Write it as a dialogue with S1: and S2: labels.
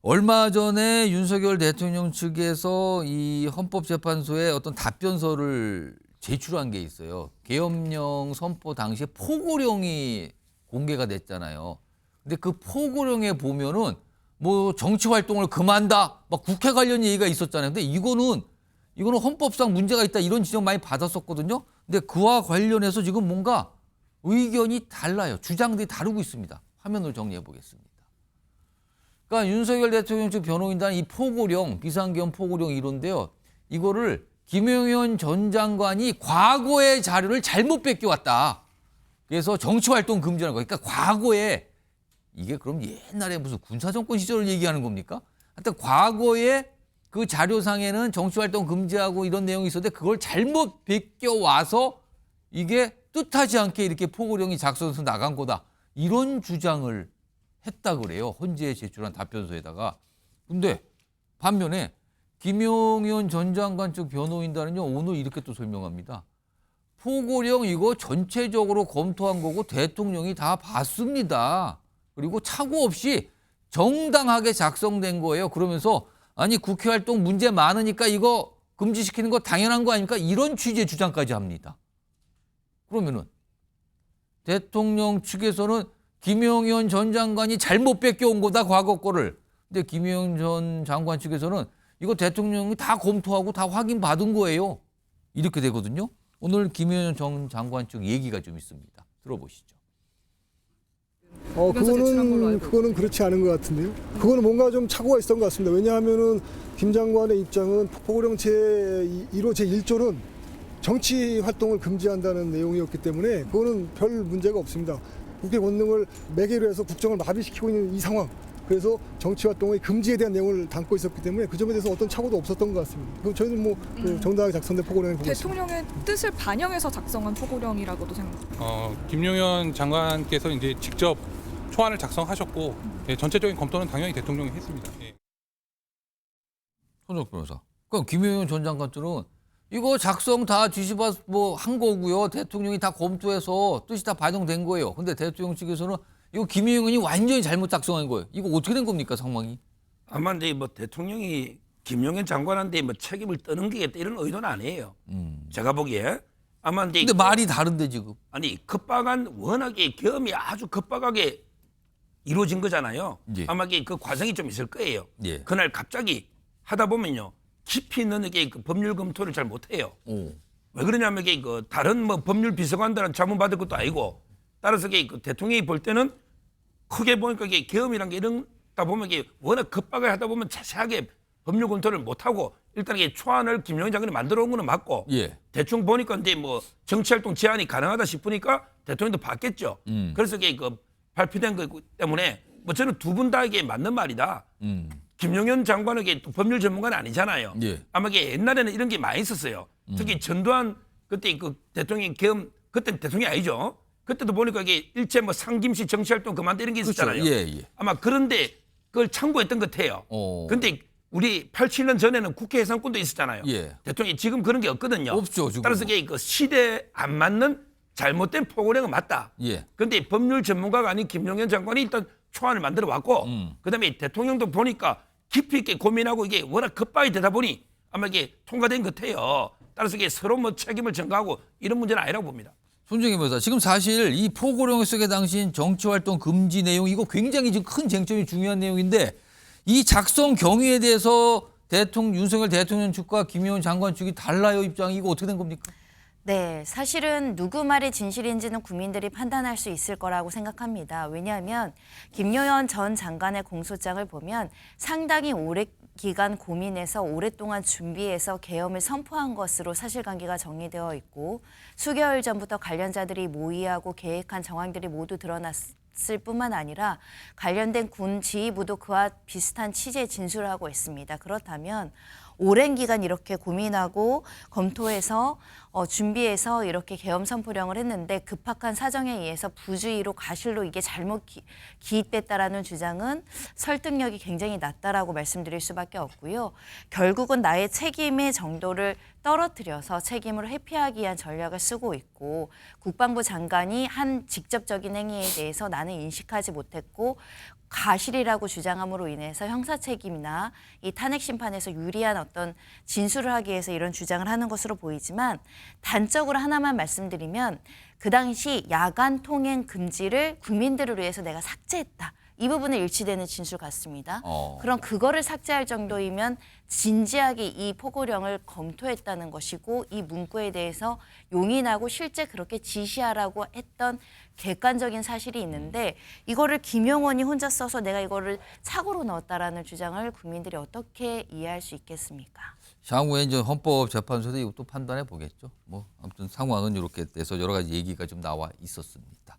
S1: 얼마 전에 윤석열 대통령 측에서 이 헌법재판소에 어떤 답변서를 제출한 게 있어요. 계엄령 선포 당시에 포고령이 공개가 됐잖아요. 근데 그 포고령에 보면은 뭐 정치 활동을 금한다, 막 국회 관련 얘기가 있었잖아요. 근데 이거는 헌법상 문제가 있다 이런 지적 많이 받았었거든요. 근데 그와 관련해서 지금 뭔가 의견이 달라요. 주장들이 다르고 있습니다. 화면으로 정리해 보겠습니다. 그러니까 윤석열 대통령 측 변호인단 이 포고령, 비상계엄 포고령 이론인데요. 이거를 김용현 전 장관이 과거의 자료를 잘못 뺏겨왔다. 그래서 정치활동 금지하는 거. 그러니까 과거에 이게 그럼 옛날에 무슨 군사정권 시절을 얘기하는 겁니까? 하여튼 과거에 그 자료상에는 정치활동 금지하고 이런 내용이 있었는데 그걸 잘못 뺏겨와서 이게 뜻하지 않게 이렇게 포고령이 작성해서 나간 거다. 이런 주장을 했다 그래요. 헌재에 제출한 답변서에다가. 근데 반면에 김용현 전 장관 측 변호인단은요. 오늘 이렇게 또 설명합니다. 포고령 이거 전체적으로 검토한 거고 대통령이 다 봤습니다. 그리고 착오 없이 정당하게 작성된 거예요. 그러면서 아니 국회 활동 문제 많으니까 이거 금지시키는 거 당연한 거 아닙니까? 이런 취지의 주장까지 합니다. 그러면은 대통령 측에서는 김용현 전 장관이 잘못 뺏겨온 거다, 과거 거를. 근데 김용현 전 장관 측에서는 이거 대통령이 다 검토하고 다 확인받은 거예요. 이렇게 되거든요. 오늘 김용현 전 장관 측 얘기가 좀 있습니다. 들어보시죠.
S2: 그거는 그렇지 않은 것 같은데요. 그거는 뭔가 좀 착오가 있었던 것 같습니다. 왜냐하면은 김 장관의 입장은 포고령 제1호 제1조는 정치 활동을 금지한다는 내용이었기 때문에 그거는 별 문제가 없습니다. 국회 권능을 매개로 해서 국정을 마비시키고 있는 이 상황. 그래서 정치 활동의 금지에 대한 내용을 담고 있었기 때문에 그 점에 대해서 어떤 착오도 없었던 것 같습니다. 그럼 저희는 정당하게 작성된 포고령을 보고 있습니다.
S3: 대통령의 뜻을 반영해서 작성한 포고령이라고도 생각합니다.
S4: 김용현 장관께서 이제 직접 초안을 작성하셨고 전체적인 검토는 당연히 대통령이 했습니다.
S1: 손석 변호사. 그럼 김용현 전 장관들은 이거 작성 다 뒤집어 한 거고요. 대통령이 다 검토해서 뜻이 다 반영된 거예요. 근데 대통령 측에서는 이거 김용현이 완전히 잘못 작성한 거예요. 이거 어떻게 된 겁니까, 상황이?
S5: 아마 근데 대통령이 김용현 장관한테 책임을 떠넘기겠다 이런 의도는 아니에요. 제가 보기에 아마
S1: 근데 말이 다른데 지금.
S5: 아니 급박한 워낙에 계엄이 아주 급박하게 이루어진 거잖아요.
S1: 예.
S5: 아마 그 과정이 좀 있을 거예요.
S1: 예.
S5: 그날 갑자기 하다 보면요 깊이 있는 그 법률 검토를 잘 못해요. 왜 그러냐면 다른 법률 비서관들은 자문 받을 것도 아니고 따라서 그 대통령이 볼 때는 크게 보니까 계엄이란 게 이런다 보면 워낙 급박하게 하다 보면 자세하게 법률 검토를 못하고 일단 초안을 김용현 장관이 만들어 온 거는 맞고
S1: 예.
S5: 대충 보니까 이제 정치활동 제한이 가능하다 싶으니까 대통령도 받겠죠. 그래서 발표된 거 때문에 저는 두 분 다 이게 맞는 말이다. 김용현 장관은 또 법률 전문가는 아니잖아요.
S1: 예.
S5: 아마 옛날에는 이런 게 많이 있었어요. 특히 전두환 그때 대통령 계엄 그때 대통령이 아니죠. 그때도 보니까 일제 상김시 정치활동 그만둬 이런 게 있었잖아요.
S1: 그렇죠. 예, 예.
S5: 아마 그런데 그걸 참고했던 것 같아요. 근데 우리 87년 전에는 국회 해산권도 있었잖아요.
S1: 예.
S5: 대통령이 지금 그런 게 없거든요.
S1: 없죠, 지금.
S5: 따라서 그 시대에 안 맞는 잘못된 포고령은 맞다.
S1: 예.
S5: 그런데 법률 전문가가 아닌 김용현 장관이 일단 초안을 만들어 왔고 그다음에 대통령도 보니까 깊이 있게 고민하고 이게 워낙 급박이 되다 보니 아마 이게 통과된 것 같아요. 따라서 서로 책임을 전가하고 이런 문제는 아니라고 봅니다.
S1: 손정희 변호사, 지금 사실 이 포고령 속에 당신 정치활동 금지 내용 이거 굉장히 지금 큰 쟁점이 중요한 내용인데 이 작성 경위에 대해서 윤석열 대통령 측과 김용현 장관 측이 달라요, 입장이. 이거 어떻게 된 겁니까?
S6: 네, 사실은 누구 말이 진실인지는 국민들이 판단할 수 있을 거라고 생각합니다. 왜냐하면 김용현 전 장관의 공소장을 보면 상당히 오래 기간 고민해서 오랫동안 준비해서 계엄을 선포한 것으로 사실관계가 정리되어 있고 수개월 전부터 관련자들이 모의하고 계획한 정황들이 모두 드러났을 뿐만 아니라 관련된 군 지휘부도 그와 비슷한 취지의 진술을 하고 있습니다. 그렇다면 오랜 기간 이렇게 고민하고 검토해서 준비해서 이렇게 계엄 선포령을 했는데 급박한 사정에 의해서 부주의로 과실로 이게 잘못 기입됐다라는 주장은 설득력이 굉장히 낮다라고 말씀드릴 수밖에 없고요. 결국은 나의 책임의 정도를 떨어뜨려서 책임을 회피하기 위한 전략을 쓰고 있고 국방부 장관이 한 직접적인 행위에 대해서 나는 인식하지 못했고 과실이라고 주장함으로 인해서 형사 책임이나 이 탄핵 심판에서 유리한 어떤 진술을 하기 위해서 이런 주장을 하는 것으로 보이지만 단적으로 하나만 말씀드리면 그 당시 야간 통행 금지를 국민들을 위해서 내가 삭제했다. 이 부분에 일치되는 진술 같습니다. 그럼 그거를 삭제할 정도이면 진지하게 이 포고령을 검토했다는 것이고 이 문구에 대해서 용인하고 실제 그렇게 지시하라고 했던 객관적인 사실이 있는데 이거를 김용원이 혼자 써서 내가 이거를 착오로 넣었다라는 주장을 국민들이 어떻게 이해할 수 있겠습니까?
S1: 향후에 이제 헌법재판소도 이것도 판단해 보겠죠. 뭐 아무튼 상황은 이렇게 돼서 여러 가지 얘기가 좀 나와 있었습니다.